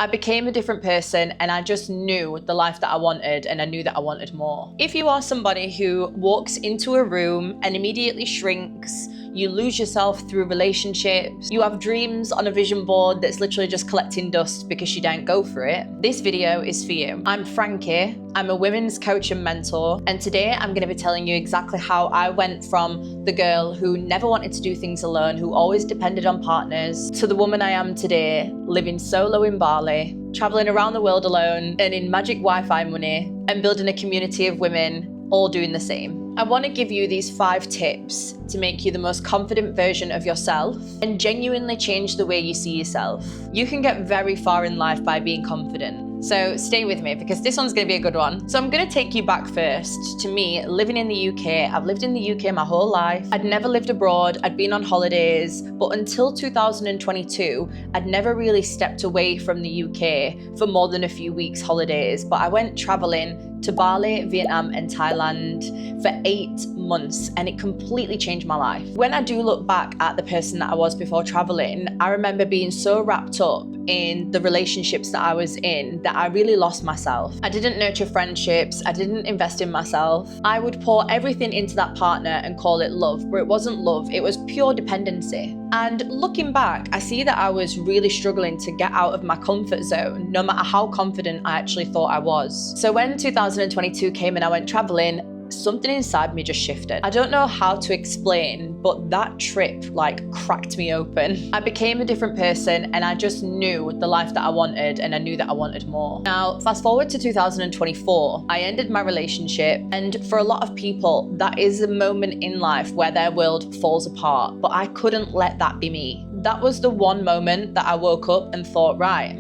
I became a different person and I just knew the life that I wanted, and I knew that I wanted more. If you are somebody who walks into a room and immediately shrinks, you lose yourself through relationships, you have dreams on a vision board that's literally just collecting dust because you don't go for it, this video is for you. I'm Frankie, I'm a women's coach and mentor, and today I'm going to be telling you exactly how I went from the girl who never wanted to do things alone, who always depended on partners, to the woman I am today, living solo in Bali, traveling around the world alone, earning magic Wi-Fi money, and building a community of women all doing the same. I want to give you these 5 tips to make you the most confident version of yourself and genuinely change the way you see yourself. You can get very far in life by being confident. So stay with me because this one's going to be a good one. So I'm going to take you back first to me living in the UK. I've lived in the UK my whole life. I'd never lived abroad. I'd been on holidays, but until 2022, I'd never really stepped away from the UK for more than a few weeks holidays. But I went traveling to Bali, Vietnam and Thailand for 8 months, and it completely changed my life. When I do look back at the person that I was before traveling, I remember being so wrapped up in the relationships that I was in that I really lost myself. I didn't nurture friendships, I didn't invest in myself. I would pour everything into that partner and call it love, but it wasn't love, it was pure dependency. And looking back, I see that I was really struggling to get out of my comfort zone, no matter how confident I actually thought I was. So when 2022 came and I went traveling, something inside me just shifted. I don't know how to explain, but that trip cracked me open. I became a different person and I just knew the life that I wanted, and I knew that I wanted more. Now, fast forward to 2024, I ended my relationship, and for a lot of people, that is a moment in life where their world falls apart, but I couldn't let that be me. That was the one moment that I woke up and thought, right,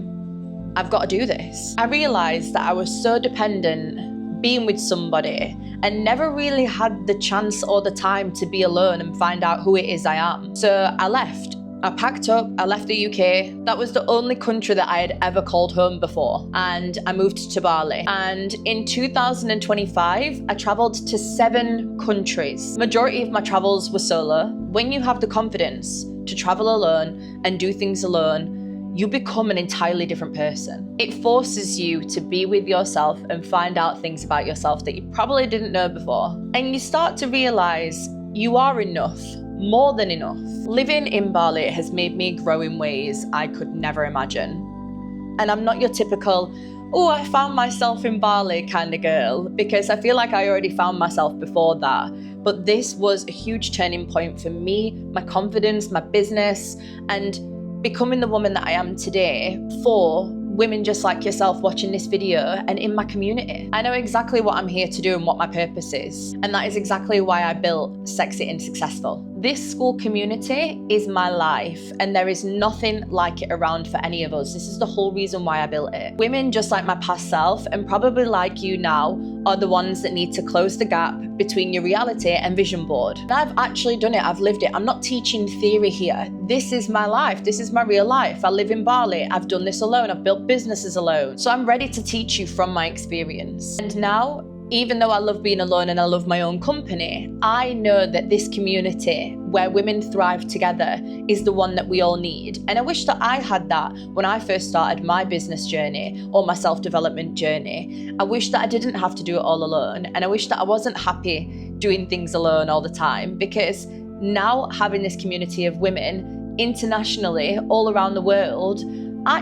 I've got to do this. I realized that I was so dependent being with somebody and never really had the chance or the time to be alone and find out who it is I am. So I left. I packed up, I left the UK. That was the only country that I had ever called home before. And I moved to Bali. And in 2025, I traveled to 7 countries. Majority of my travels were solo. When you have the confidence to travel alone and do things alone, you become an entirely different person. It forces you to be with yourself and find out things about yourself that you probably didn't know before. And you start to realize you are enough, more than enough. Living in Bali has made me grow in ways I could never imagine. And I'm not your typical, oh, I found myself in Bali kind of girl, because I feel like I already found myself before that. But this was a huge turning point for me, my confidence, my business, and becoming the woman that I am today for women just like yourself watching this video and in my community. I know exactly what I'm here to do and what my purpose is. And that is exactly why I built Sexy and Successful. This school community is my life, and there is nothing like it around for any of us. This is the whole reason why I built it. Women just like my past self, and probably like you now, are the ones that need to close the gap between your reality and vision board. And I've actually done it, I've lived it. I'm not teaching theory here. This is my life, this is my real life. I live in Bali, I've done this alone, I've built businesses alone. So I'm ready to teach you from my experience. And now, even though I love being alone and I love my own company, I know that this community where women thrive together is the one that we all need. And I wish that I had that when I first started my business journey or my self-development journey. I wish that I didn't have to do it all alone. And I wish that I wasn't happy doing things alone all the time, because now having this community of women internationally all around the world,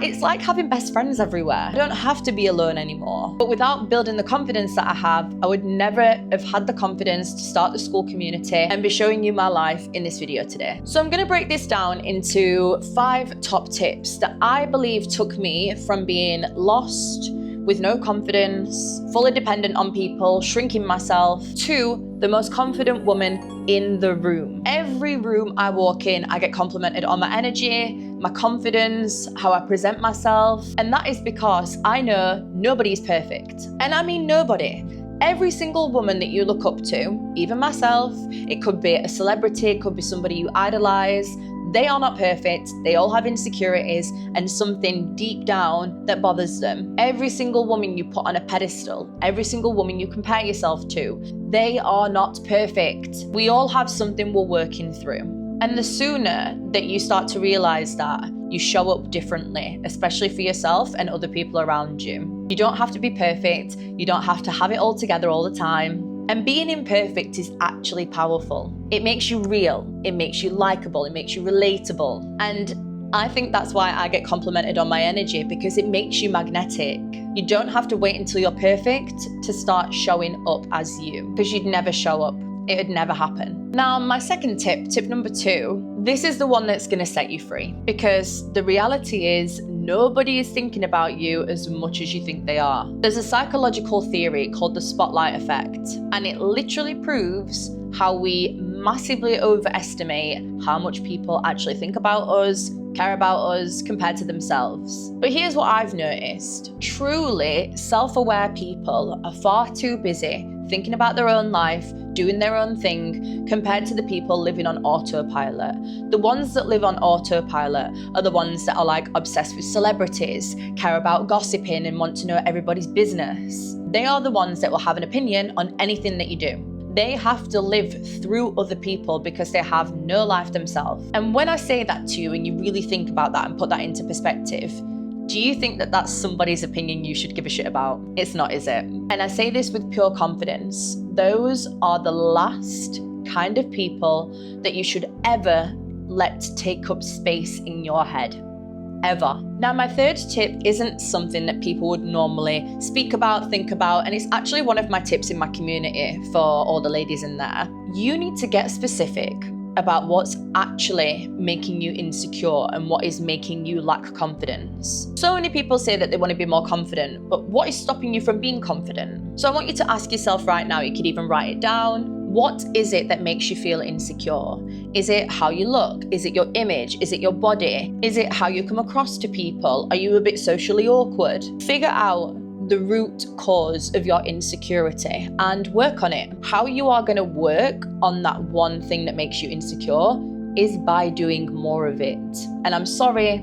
it's like having best friends everywhere. I don't have to be alone anymore. But without building the confidence that I have, I would never have had the confidence to start the school community and be showing you my life in this video today. So I'm going to break this down into 5 top tips that I believe took me from being lost, with no confidence, fully dependent on people, shrinking myself, to the most confident woman in the room. Every room I walk in, I get complimented on my energy, my confidence, how I present myself. And that is because I know nobody's perfect. And I mean nobody. Every single woman that you look up to, even myself, it could be a celebrity, it could be somebody you idolize, they are not perfect, they all have insecurities and something deep down that bothers them. Every single woman you put on a pedestal, every single woman you compare yourself to, they are not perfect. We all have something we're working through. And the sooner that you start to realize that, you show up differently, especially for yourself and other people around you. You don't have to be perfect. You don't have to have it all together all the time. And being imperfect is actually powerful. It makes you real. It makes you likable. It makes you relatable. And I think that's why I get complimented on my energy, because it makes you magnetic. You don't have to wait until you're perfect to start showing up as you, because you'd never show up. It would never happen. Now, my second tip number 2, this is the one that's going to set you free, because the reality is nobody is thinking about you as much as you think they are. There's a psychological theory called the spotlight effect, and it literally proves how we massively overestimate how much people actually think about us, care about us compared to themselves. But here's what I've noticed. Truly self-aware people are far too busy thinking about their own life, doing their own thing, compared to the people living on autopilot. The ones that live on autopilot are the ones that are like obsessed with celebrities, care about gossiping and want to know everybody's business. They are the ones that will have an opinion on anything that you do. They have to live through other people because they have no life themselves. And when I say that to you and you really think about that and put that into perspective, do you think that that's somebody's opinion you should give a shit about? It's not, is it? And I say this with pure confidence. Those are the last kind of people that you should ever let take up space in your head. Ever. Now, my third tip isn't something that people would normally speak about, think about, and it's actually one of my tips in my community for all the ladies in there. You need to get specific about what's actually making you insecure and what is making you lack confidence. So many people say that they want to be more confident, but what is stopping you from being confident? So I want you to ask yourself right now, you could even write it down. What is it that makes you feel insecure? Is it how you look? Is it your image? Is it your body? Is it how you come across to people? Are you a bit socially awkward? Figure out the root cause of your insecurity and work on it. How you are going to work on that one thing that makes you insecure is by doing more of it. And I'm sorry,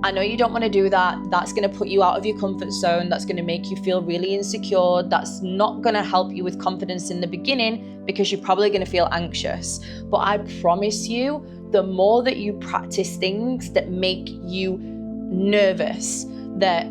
I know you don't want to do that. That's going to put you out of your comfort zone. That's going to make you feel really insecure. That's not going to help you with confidence in the beginning because you're probably going to feel anxious. But I promise you, the more that you practice things that make you nervous, that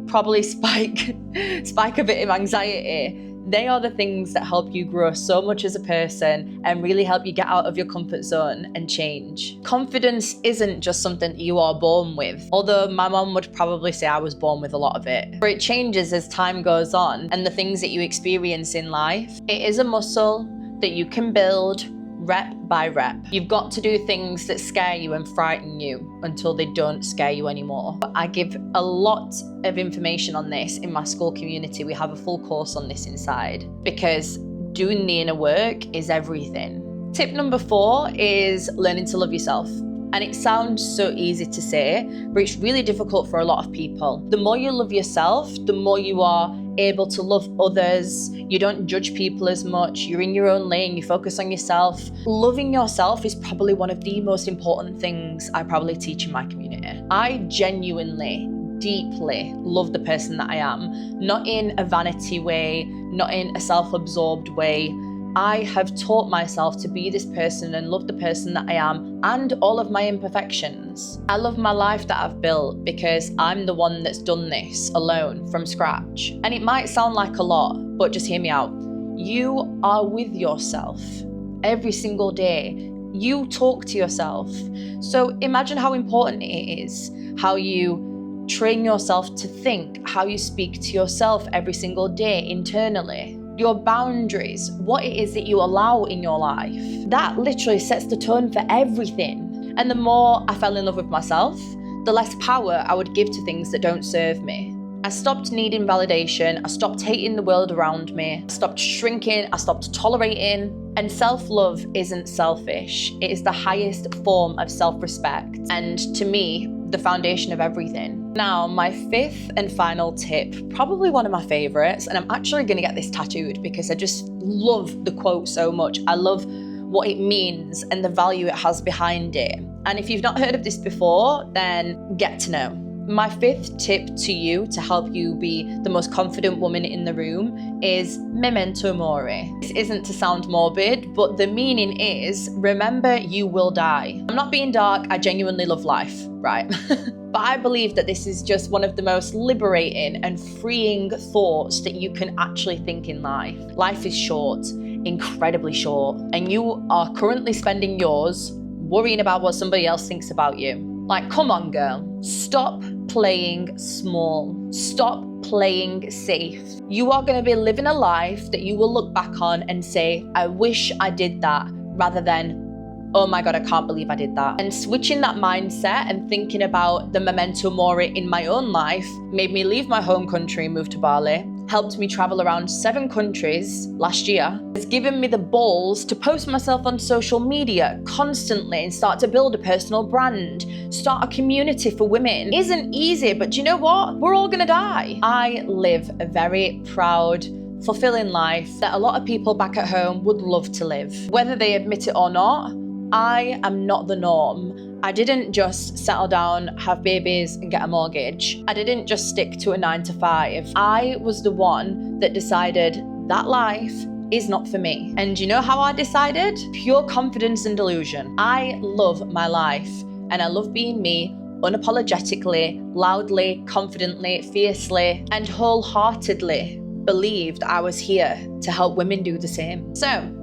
probably spike a bit of anxiety, they are the things that help you grow so much as a person and really help you get out of your comfort zone and change. Confidence isn't just something you are born with, although my mom would probably say I was born with a lot of it. But it changes as time goes on and the things that you experience in life. It is a muscle that you can build rep by rep. You've got to do things that scare you and frighten you until they don't scare you anymore. I give a lot of information on this in my school community. We have a full course on this inside because doing the inner work is everything. Tip number 4 is learning to love yourself. And it sounds so easy to say, but it's really difficult for a lot of people. The more you love yourself, the more you are able to love others. You don't judge people as much. You're in your own lane. You focus on yourself. Loving yourself is probably one of the most important things I probably teach in my community. I genuinely, deeply love the person that I am, not in a vanity way, not in a self-absorbed way. I have taught myself to be this person and love the person that I am and all of my imperfections. I love my life that I've built because I'm the one that's done this alone from scratch. And it might sound like a lot, but just hear me out. You are with yourself every single day. You talk to yourself. So imagine how important it is, how you train yourself to think, how you speak to yourself every single day internally. Your boundaries, what it is that you allow in your life. That literally sets the tone for everything. And the more I fell in love with myself, the less power I would give to things that don't serve me. I stopped needing validation. I stopped hating the world around me. I stopped shrinking. I stopped tolerating. And self-love isn't selfish. It is the highest form of self-respect. And to me, the foundation of everything. Now, my 5th and final tip, probably one of my favorites, and I'm actually going to get this tattooed because I just love the quote so much. I love what it means and the value it has behind it. And if you've not heard of this before, then get to know. My 5th tip to you to help you be the most confident woman in the room is Memento Mori. This isn't to sound morbid, but the meaning is, remember you will die. I'm not being dark, I genuinely love life, right? But I believe that this is just one of the most liberating and freeing thoughts that you can actually think in life. Life is short, incredibly short, and you are currently spending yours worrying about what somebody else thinks about you. Like, come on, girl. Stop playing small. Stop playing safe. You are going to be living a life that you will look back on and say, I wish I did that, rather than, oh my God, I can't believe I did that. And switching that mindset and thinking about the Memento Mori in my own life made me leave my home country and move to Bali, helped me travel around 7 countries last year. It's given me the balls to post myself on social media constantly and start to build a personal brand, start a community for women. It isn't easy, but do you know what? We're all gonna die. I live a very proud, fulfilling life that a lot of people back at home would love to live. Whether they admit it or not, I am not the norm. I didn't just settle down, have babies, and get a mortgage. I didn't just stick to a 9 to 5. I was the one that decided that life is not for me. And you know how I decided? Pure confidence and delusion. I love my life, and I love being me unapologetically, loudly, confidently, fiercely, and wholeheartedly believed I was here to help women do the same. So,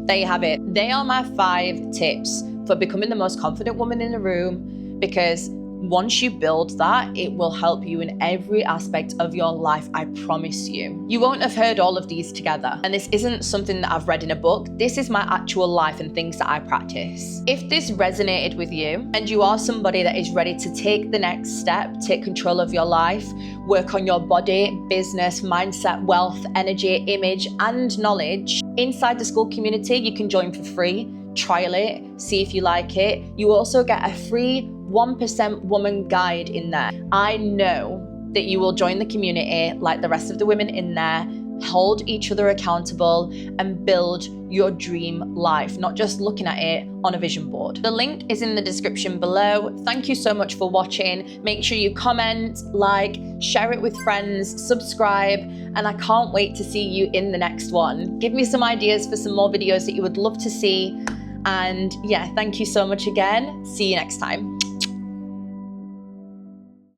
there you have it. They are my 5 tips for becoming the most confident woman in the room, because once you build that, it will help you in every aspect of your life, I promise you. You won't have heard all of these together, and this isn't something that I've read in a book. This is my actual life and things that I practice. If this resonated with you and you are somebody that is ready to take the next step, take control of your life, work on your body, business, mindset, wealth, energy, image, and knowledge, inside the school community, you can join for free. Trial it, see if you like it. You also get a free 1% woman guide in there. I know that you will join the community like the rest of the women in there, hold each other accountable, and build your dream life, not just looking at it on a vision board. The link is in the description below. Thank you so much for watching. Make sure you comment, like, share it with friends, subscribe, and I can't wait to see you in the next one. Give me some ideas for some more videos that you would love to see. And yeah, thank you so much again. See you next time.